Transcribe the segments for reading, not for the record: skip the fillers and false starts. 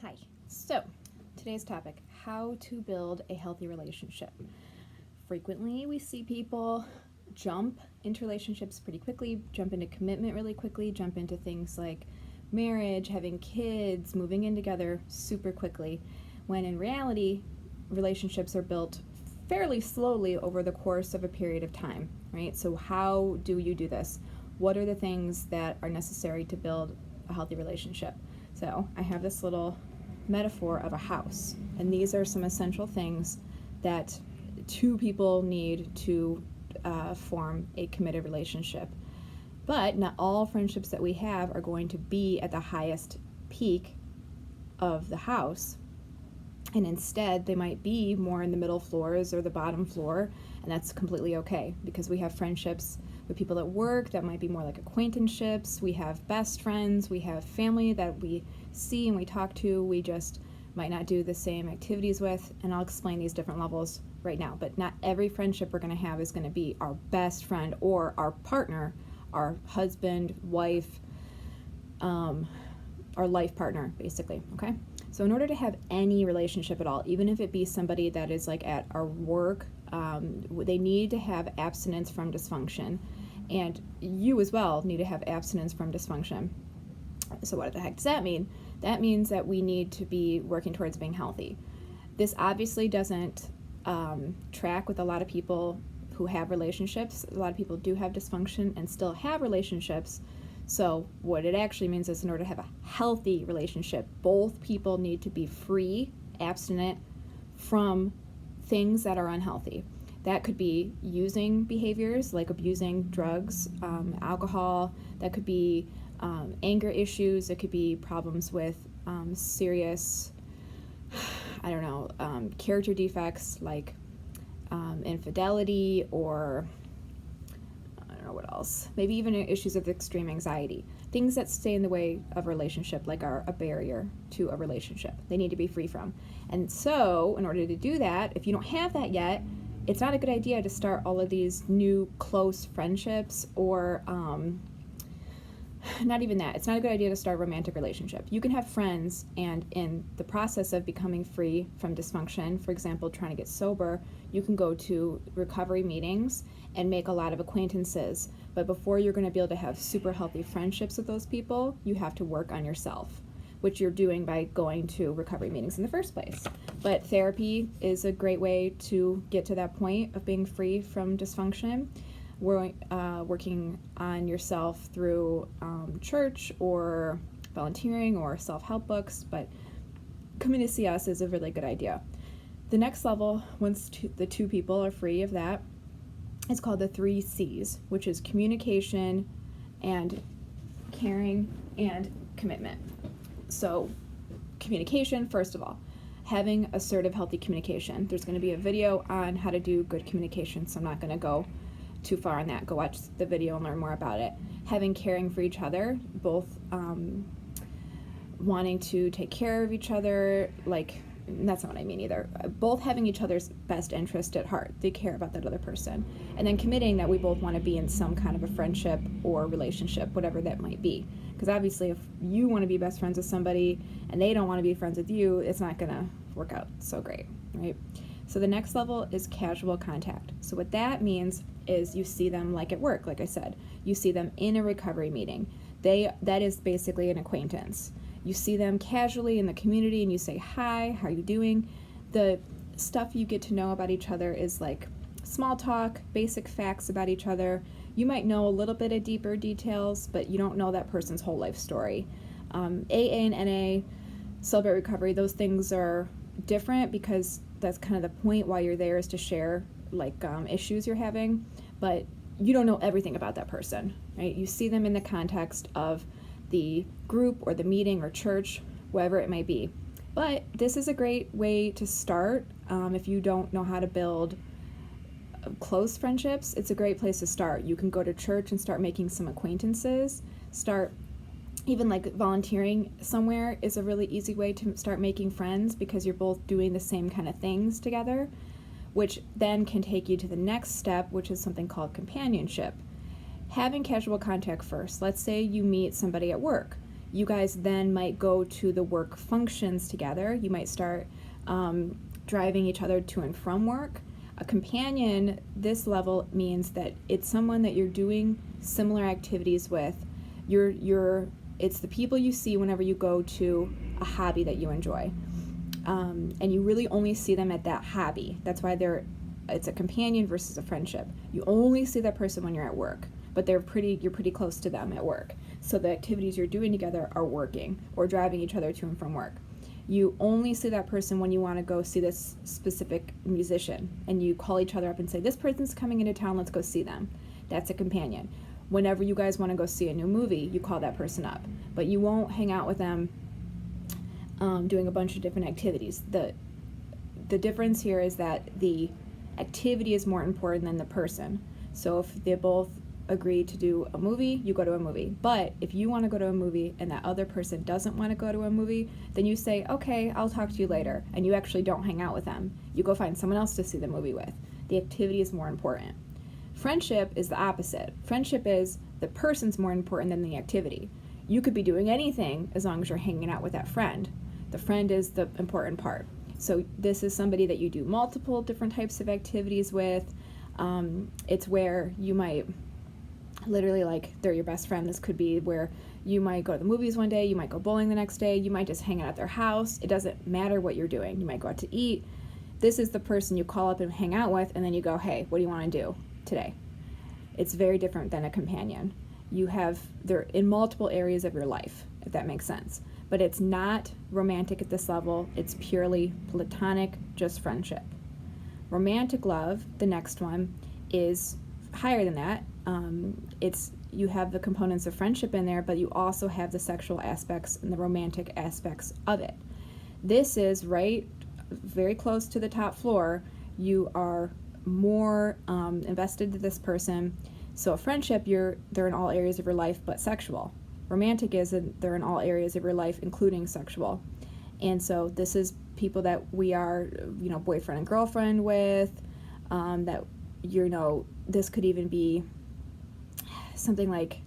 Hi. So, today's topic, how to build a healthy relationship. Frequently, we see people jump into relationships pretty quickly, jump into commitment really quickly, jump into things like marriage, having kids, moving in together super quickly, when in reality, relationships are built fairly slowly over the course of a period of time, right? So how do you do this? What are the things that are necessary to build a healthy relationship? So I have this little metaphor of a house, and these are some essential things that two people need to form a committed relationship. But not all friendships that we have are going to be at the highest peak of the house, and instead they might be more in the middle floors or the bottom floor, and that's completely okay, because we have friendships with people at work that might be more like acquaintanceships. We have best friends, we have family that we see and we talk to, we just might not do the same activities with, and I'll explain these different levels right now. But not every friendship we're going to have is going to be our best friend or our partner, our husband, wife, our life partner, basically, okay? So in order to have any relationship at all, even if it be somebody that is like at our work, they need to have abstinence from dysfunction. And you as well need to have abstinence from dysfunction. So what the heck does that mean? That means that we need to be working towards being healthy. This obviously doesn't track with a lot of people who have relationships. A lot of people do have dysfunction and still have relationships. So what it actually means is, in order to have a healthy relationship, both people need to be free, abstinent from things that are unhealthy. That could be using behaviors like abusing drugs, alcohol. That could be anger issues. It could be problems with serious, character defects like infidelity, or what else? Maybe even issues of extreme anxiety. Things that stay in the way of a relationship, like are a barrier to a relationship. They need to be free from. And so, in order to do that, if you don't have that yet, it's not a good idea to start all of these new close friendships, or not even that. It's not a good idea to start a romantic relationship. You can have friends, and in the process of becoming free from dysfunction, for example, trying to get sober, you can go to recovery meetings and make a lot of acquaintances. But before you're going to be able to have super healthy friendships with those people, you have to work on yourself, which you're doing by going to recovery meetings in the first place. But therapy is a great way to get to that point of being free from dysfunction. We're working on yourself through church or volunteering or self-help books, but coming to see us is a really good idea. The next level, once the two people are free of that, is called the 3 C's, which is communication and caring and commitment. So communication, first of all, having assertive, healthy communication. There's going to be a video on how to do good communication, so I'm not going to go too far on that. Go watch the video and learn more about it. Having caring for each other, both wanting to take care of each other, that's not what I mean either. Both having each other's best interest at heart. They care about that other person. And then committing that we both want to be in some kind of a friendship or relationship, whatever that might be. Because obviously if you want to be best friends with somebody and they don't want to be friends with you, it's not going to work out so great, right? So the next level is casual contact. So what that means is you see them like at work, like I said. You see them in a recovery meeting. That is basically an acquaintance. You see them casually in the community and you say, hi, how are you doing? The stuff you get to know about each other is like small talk, basic facts about each other. You might know a little bit of deeper details, but you don't know that person's whole life story. AA and NA, Celebrate Recovery, those things are different because that's kind of the point why you're there, is to share issues you're having, but you don't know everything about that person, right? You see them in the context of the group or the meeting or church, wherever it may be. But this is a great way to start. If you don't know how to build close friendships, it's a great place to start. You can go to church and start making some acquaintances. Even volunteering somewhere is a really easy way to start making friends, because you're both doing the same kind of things together, which then can take you to the next step, which is something called companionship. Having casual contact first. Let's say you meet somebody at work. You guys then might go to the work functions together. You might start driving each other to and from work. A companion, this level means that it's someone that you're doing similar activities with. It's the people you see whenever you go to a hobby that you enjoy. And you really only see them at that hobby. That's why it's a companion versus a friendship. You only see that person when you're at work, but you're pretty close to them at work. So the activities you're doing together are working or driving each other to and from work. You only see that person when you want to go see this specific musician, and you call each other up and say, this person's coming into town, let's go see them. That's a companion. Whenever you guys want to go see a new movie, you call that person up, but you won't hang out with them doing a bunch of different activities. The difference here is that the activity is more important than the person. So if they both agree to do a movie, you go to a movie. But if you want to go to a movie and that other person doesn't want to go to a movie, then you say, okay, I'll talk to you later, and you actually don't hang out with them. You go find someone else to see the movie with. The activity is more important. Friendship is the opposite. Friendship is the person's more important than the activity. You could be doing anything as long as you're hanging out with that friend. The friend is the important part. So this is somebody that you do multiple different types of activities with. It's where you might literally, like, they're your best friend. This could be where you might go to the movies one day, you might go bowling the next day, you might just hang out at their house. It doesn't matter what you're doing. You might go out to eat. This is the person you call up and hang out with, and then you go, hey, what do you want to do today? It's very different than a companion. They're in multiple areas of your life, if that makes sense. But it's not romantic at this level. It's purely platonic, just friendship. Romantic love, the next one, is higher than that. You have the components of friendship in there, but you also have the sexual aspects and the romantic aspects of it. This is right very close to the top floor. You are more invested to this person. So a friendship, they're in all areas of your life but sexual. Romantic they're in all areas of your life, including sexual. And so this is people that we are, boyfriend and girlfriend with, that, this could even be something like,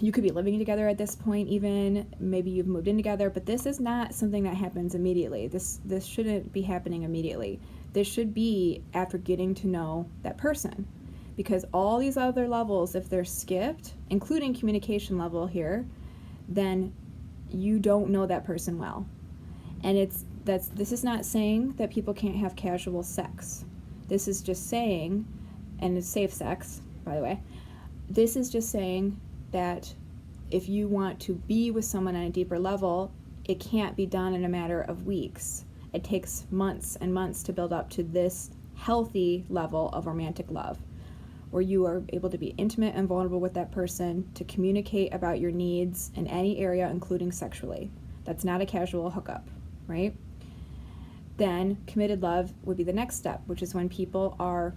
you could be living together at this point even, maybe you've moved in together, but this is not something that happens immediately. This shouldn't be happening immediately. This should be after getting to know that person. Because all these other levels, if they're skipped, including communication level here, then you don't know that person well. And this is not saying that people can't have casual sex. This is just saying, and it's safe sex, by the way, this is just saying that if you want to be with someone on a deeper level, it can't be done in a matter of weeks. It takes months and months to build up to this healthy level of romantic love, where you are able to be intimate and vulnerable with that person, to communicate about your needs in any area, including sexually. That's not a casual hookup, right? Then committed love would be the next step, which is when people are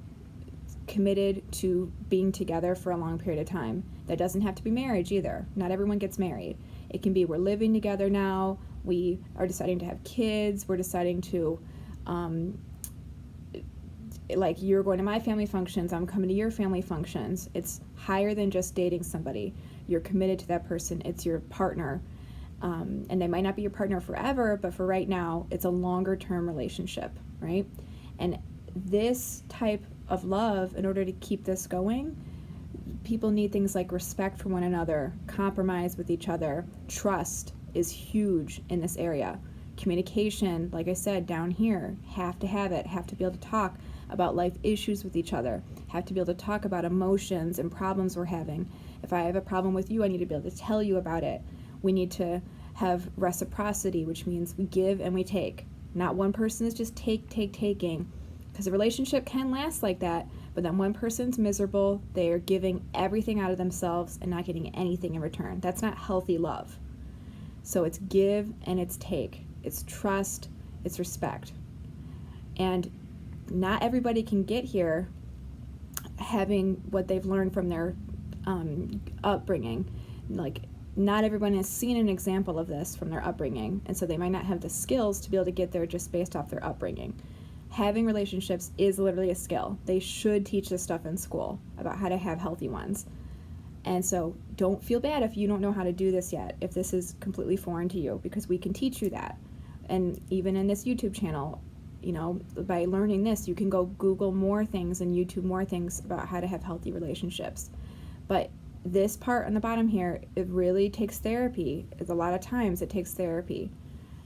committed to being together for a long period of time. That doesn't have to be marriage either. Not everyone gets married. It can be we're living together now, we are deciding to have kids, we're deciding to like, you're going to my family functions, I'm coming to your family functions. It's higher than just dating somebody. You're committed to that person. It's your partner. And they might not be your partner forever, but for right now, it's a longer term relationship, right? And this type of love, in order to keep this going, people need things like respect for one another, compromise with each other. Trust is huge in this area. Communication, like I said, down here, have to have it, have to be able to talk about life issues with each other, have to be able to talk about emotions and problems we're having. If I have a problem with you, I need to be able to tell you about it. We need to have reciprocity, which means we give and we take. Not one person is just taking. Because a relationship can last like that, but then one person's miserable, they are giving everything out of themselves and not getting anything in return. That's not healthy love. So it's give and it's take. It's trust, it's respect. And not everybody can get here having what they've learned from their upbringing. Like, not everyone has seen an example of this from their upbringing, and so they might not have the skills to be able to get there just based off their upbringing. Having relationships is literally a skill. They should teach this stuff in school about how to have healthy ones. And so don't feel bad if you don't know how to do this yet, if this is completely foreign to you, because we can teach you that. And even in this YouTube channel, you know, by learning this, you can go Google more things and YouTube more things about how to have healthy relationships. But this part on the bottom here, it really takes therapy. It's a lot of times it takes therapy.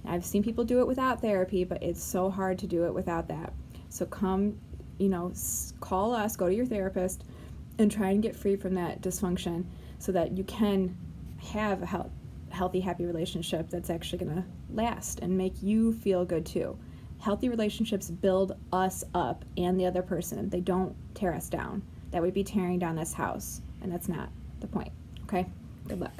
I've seen people do it without therapy, but it's so hard to do it without that. So come, you know, call us, go to your therapist, and try and get free from that dysfunction so that you can have a healthy, happy relationship that's actually going to last and make you feel good too. Healthy relationships build us up and the other person. They don't tear us down. That would be tearing down this house, and that's not the point. Okay? Good luck.